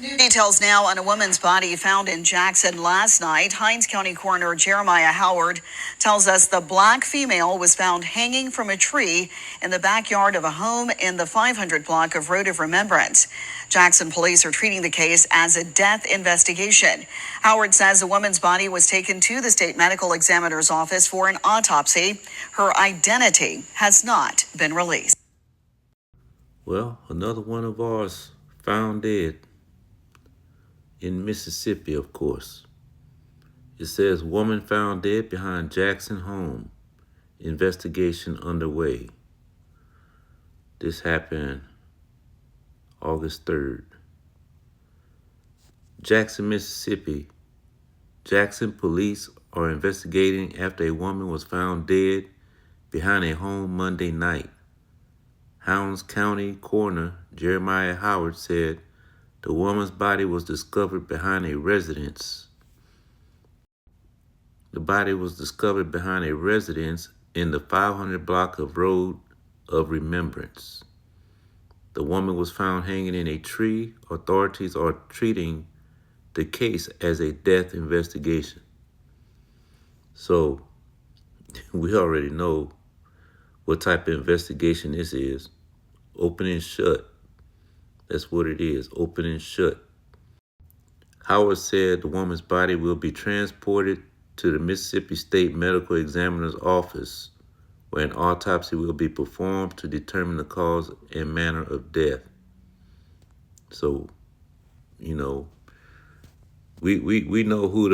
New details now on a woman's body found in Jackson last night. Hinds County Coroner Jeremiah Howard tells us the black female was found hanging from a tree in the backyard of a home in the 500 block of Road of Remembrance. Jackson police are treating the case as a death investigation. Howard says the woman's body was taken to the state medical examiner's office for an autopsy. Her identity has not been released. Well, another one of ours found dead in Mississippi, of course. It says, woman found dead behind Jackson home. Investigation underway. This happened August 3rd. Jackson, Mississippi. Jackson police are investigating after a woman was found dead behind a home Monday night. Hinds County Coroner Jeremiah Howard said the woman's body was discovered behind a residence. The body was discovered behind a residence in the 500 block of Road of Remembrance. The woman was found hanging in a tree. Authorities are treating the case as a death investigation. So we already know what type of investigation this is. Open and shut. That's what it is, open and shut. Howard said the woman's body will be transported to the Mississippi State Medical Examiner's office, where an autopsy will be performed to determine the cause and manner of death. So, you know, we know who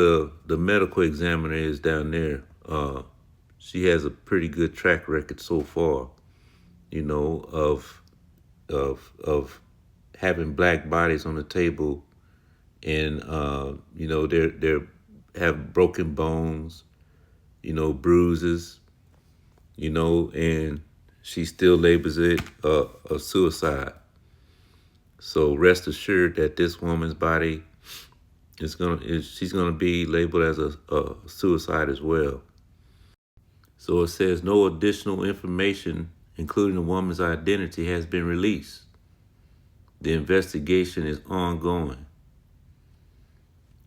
the medical examiner is down there. She has a pretty good track record so far, you know, of having black bodies on the table, and you know, they have broken bones, you know, bruises, you know, and she still labels it a suicide. So rest assured that this woman's body she's gonna be labeled as a suicide as well. So it says no additional information, including the woman's identity, has been released. The investigation is ongoing.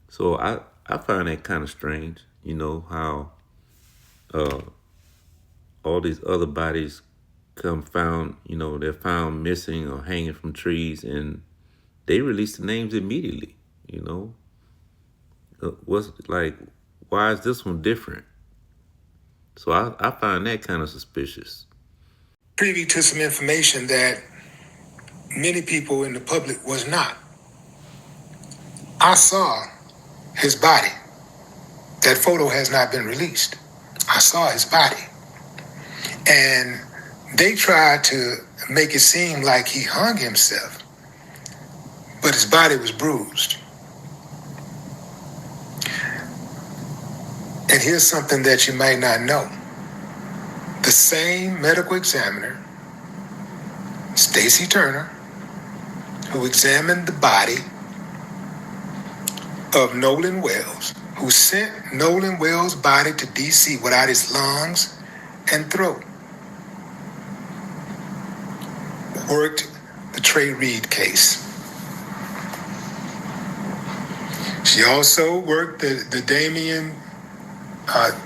So I find that kind of strange, you know, how all these other bodies come found, you know, they're found missing or hanging from trees, and they release the names immediately, you know. What's like, why is this one different? So I find that kind of suspicious. Privy to some information that many people in the public was not. I saw his body. That photo has not been released. I saw his body. And they tried to make it seem like he hung himself, but his body was bruised. And here's something that you might not know. The same medical examiner, Stacy Turner, who examined the body of Nolan Wells, who sent Nolan Wells' body to D.C. without his lungs and throat, worked the Trey Reed case. She also worked the Damian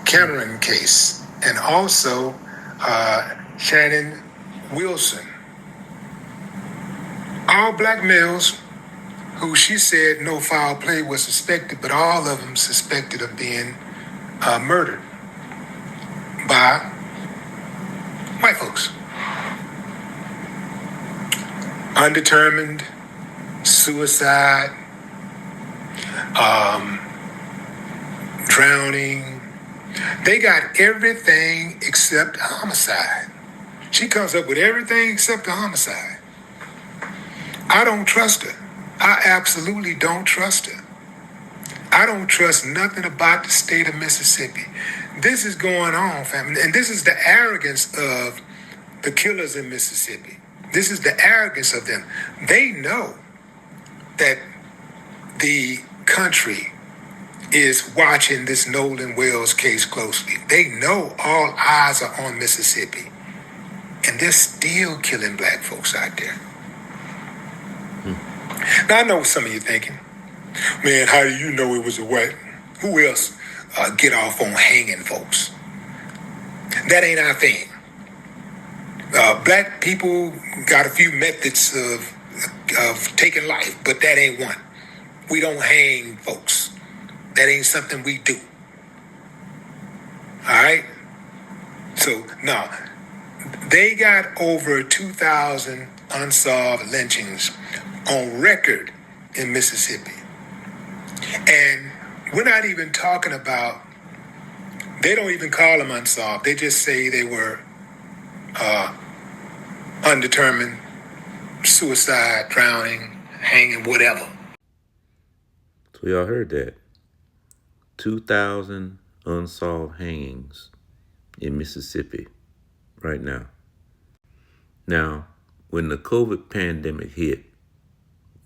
Cameron case, and also Shannon Wilson. All black males who she said no foul play was suspected, but all of them suspected of being murdered by white folks. Undetermined, suicide, drowning. They got everything except homicide. She comes up with everything except the homicide. I don't trust her. I absolutely don't trust her. I don't trust nothing about the state of Mississippi. This is going on, family. And this is the arrogance of the killers in Mississippi. This is the arrogance of them. They know that the country is watching this Nolan Wells case closely. They know all eyes are on Mississippi. And they're still killing black folks out there. Now, I know what some of you thinking. Man, how do you know it was a white? Who else get off on hanging folks? That ain't our thing. Black people got a few methods of taking life, but that ain't one. We don't hang folks. That ain't something we do. All right? So, no. They got over 2,000 unsolved lynchings on record in Mississippi. And we're not even talking about, they don't even call them unsolved. They just say they were undetermined, suicide, drowning, hanging, whatever. So y'all heard that. 2,000 unsolved hangings in Mississippi right now. Now, when the COVID pandemic hit,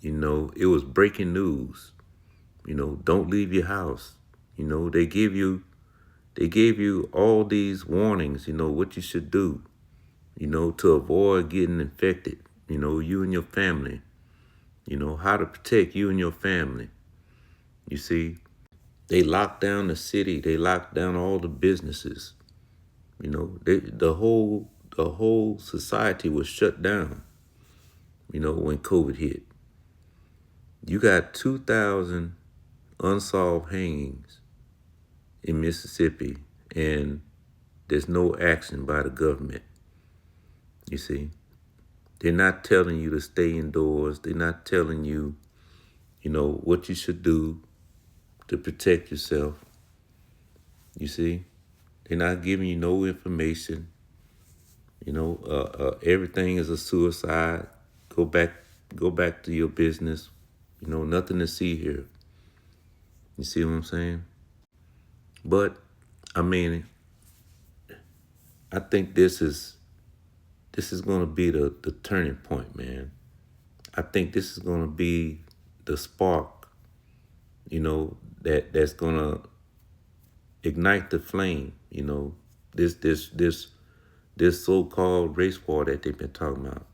it was breaking news. Don't leave your house. They gave you all these warnings, what you should do, to avoid getting infected, you and your family, how to protect you and your family. You see, they locked down the city. They locked down all the businesses. The whole society was shut down, when COVID hit. You got 2,000 unsolved hangings in Mississippi, and there's no action by the government. You see, they're not telling you to stay indoors. They're not telling you, what you should do to protect yourself. You see, they're not giving you no information. Everything is a suicide. Go back to your business. Nothing to see here. You see what I'm saying? But I mean, I think this is going to be the turning point, man. I think this is going to be the spark, that's going to ignite the flame, this so-called race war that they've been talking about.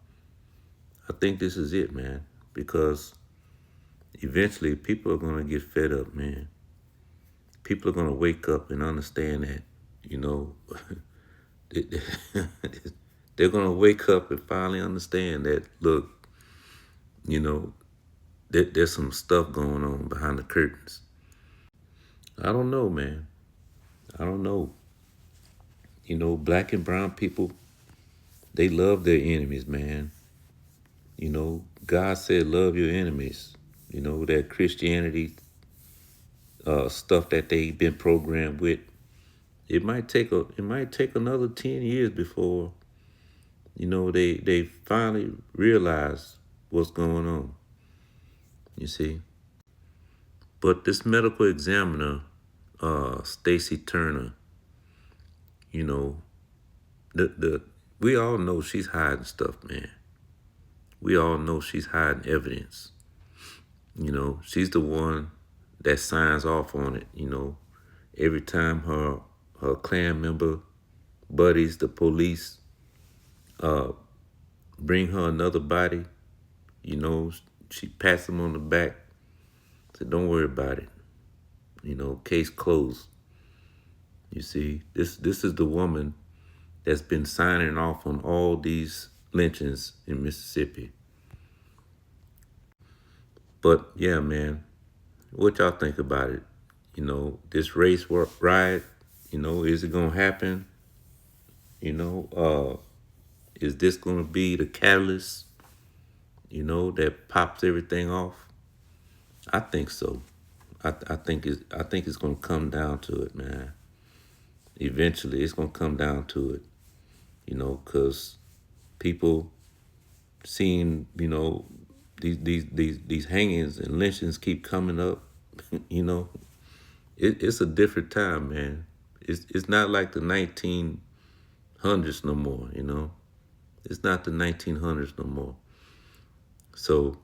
I think this is it, man, because eventually people are going to get fed up, man. People are going to wake up and understand that, they're going to wake up and finally understand that, look, there's some stuff going on behind the curtains. I don't know, man. I don't know. Black and brown people, they love their enemies, man. God said, love your enemies. That Christianity stuff that they've been programmed with. It might take another 10 years before, they finally realize what's going on. You see? But this medical examiner, Stacy Turner, we all know she's hiding stuff, man. We all know she's hiding evidence. She's the one that signs off on it, every time her clan member buddies, the police, bring her another body, she pats them on the back, said, don't worry about it. Case closed. You see, this is the woman that's been signing off on all these lynchings in Mississippi. But yeah, man, what y'all think about it? This race riot, is it gonna happen? Is this gonna be the catalyst, that pops everything off? I think so. I think it's gonna come down to it, man. Eventually, it's gonna come down to it, because people seeing, these hangings and lynchings keep coming up. It's a different time, man. It's not like the 1900s no more. It's not the 1900s no more. So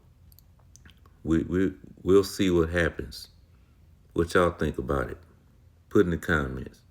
we'll see what happens. What y'all think about it? Put in the comments.